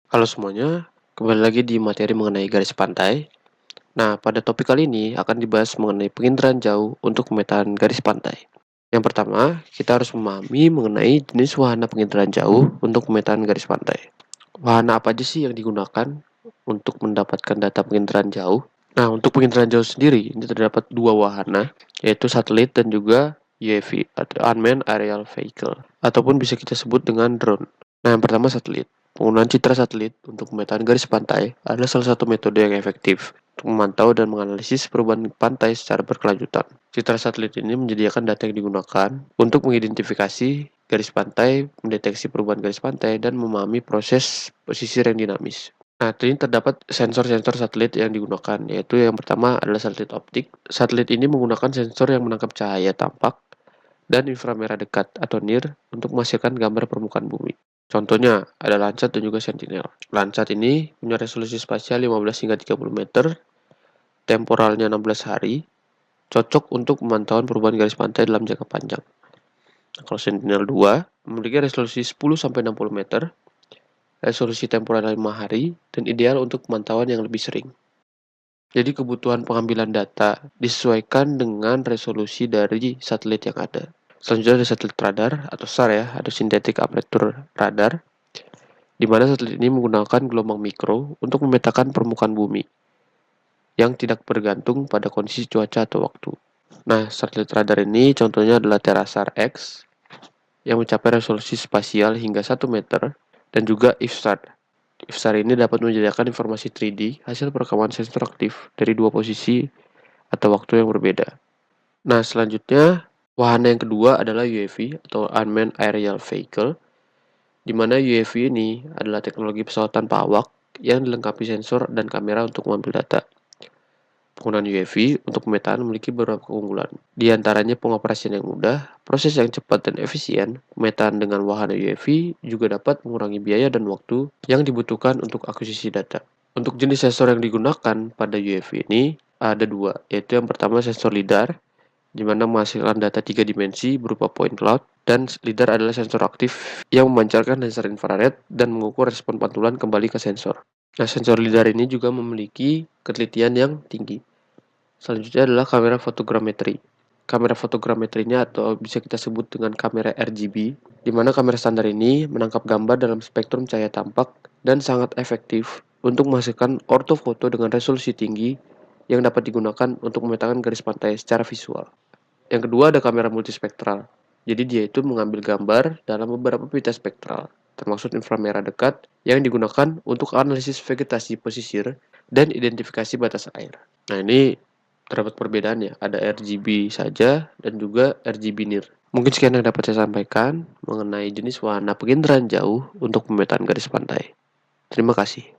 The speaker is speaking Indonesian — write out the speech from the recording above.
Halo semuanya, kembali lagi di materi mengenai garis pantai. Nah, pada topik kali ini akan dibahas mengenai penginderaan jauh untuk pemetaan garis pantai. Yang pertama, kita harus memahami mengenai jenis wahana penginderaan jauh untuk pemetaan garis pantai. Wahana apa aja sih yang digunakan untuk mendapatkan data penginderaan jauh? Nah, untuk penginderaan jauh sendiri, ini terdapat dua wahana, yaitu satelit dan juga UAV atau Unmanned Aerial Vehicle, ataupun bisa kita sebut dengan drone. Nah, yang pertama satelit. Penggunaan citra satelit untuk pemetaan garis pantai adalah salah satu metode yang efektif untuk memantau dan menganalisis perubahan pantai secara berkelanjutan. Citra satelit ini menyediakan data yang digunakan untuk mengidentifikasi garis pantai, mendeteksi perubahan garis pantai, dan memahami proses pesisir yang dinamis. Nah, ini terdapat sensor-sensor satelit yang digunakan, yaitu yang pertama adalah satelit optik. Satelit ini menggunakan sensor yang menangkap cahaya tampak dan inframerah dekat atau NIR untuk menghasilkan gambar permukaan bumi. Contohnya ada Landsat dan juga Sentinel. Landsat ini punya resolusi spasial 15 hingga 30 meter, temporalnya 16 hari, cocok untuk pemantauan perubahan garis pantai dalam jangka panjang. Nah, kalau Sentinel 2 memiliki resolusi 10 sampai 60 meter, resolusi temporal 5 hari, dan ideal untuk pemantauan yang lebih sering. Jadi kebutuhan pengambilan data disesuaikan dengan resolusi dari satelit yang ada. Selanjutnya ada satelit radar atau SAR ya, ada Synthetic Aperture Radar, di mana satelit ini menggunakan gelombang mikro untuk memetakan permukaan bumi yang tidak bergantung pada kondisi cuaca atau waktu. Nah, satelit radar ini contohnya adalah TerraSAR X yang mencapai resolusi spasial hingga 1 meter dan juga IFSAR. IFSAR ini dapat menyediakan informasi 3D hasil perekaman sensor aktif dari dua posisi atau waktu yang berbeda. Nah, selanjutnya wahana yang kedua adalah UAV atau Unmanned Aerial Vehicle, di mana UAV ini adalah teknologi pesawat tanpa awak yang dilengkapi sensor dan kamera untuk mengambil data. Penggunaan UAV untuk pemetaan memiliki beberapa keunggulan. Di antaranya pengoperasian yang mudah, proses yang cepat dan efisien. Pemetaan dengan wahana UAV juga dapat mengurangi biaya dan waktu yang dibutuhkan untuk akuisisi data. Untuk jenis sensor yang digunakan pada UAV ini ada dua, yaitu yang pertama sensor LiDAR, di mana menghasilkan data 3 dimensi berupa point cloud, dan LiDAR adalah sensor aktif yang memancarkan laser infrared dan mengukur respon pantulan kembali ke sensor. Nah, sensor LiDAR ini juga memiliki ketelitian yang tinggi. Selanjutnya adalah kamera fotogrametri. Kamera fotogrametrinya atau bisa kita sebut dengan kamera RGB, di mana kamera standar ini menangkap gambar dalam spektrum cahaya tampak dan sangat efektif untuk menghasilkan ortofoto dengan resolusi tinggi yang dapat digunakan untuk memetakan garis pantai secara visual. Yang kedua ada kamera multispektral. Jadi dia itu mengambil gambar dalam beberapa pita spektral, termasuk inframerah dekat yang digunakan untuk analisis vegetasi pesisir dan identifikasi batas air. Nah, ini terdapat perbedaannya, ada RGB saja dan juga RGB NIR. Mungkin sekian yang dapat saya sampaikan mengenai jenis warna penginderaan jauh untuk pemetaan garis pantai. Terima kasih.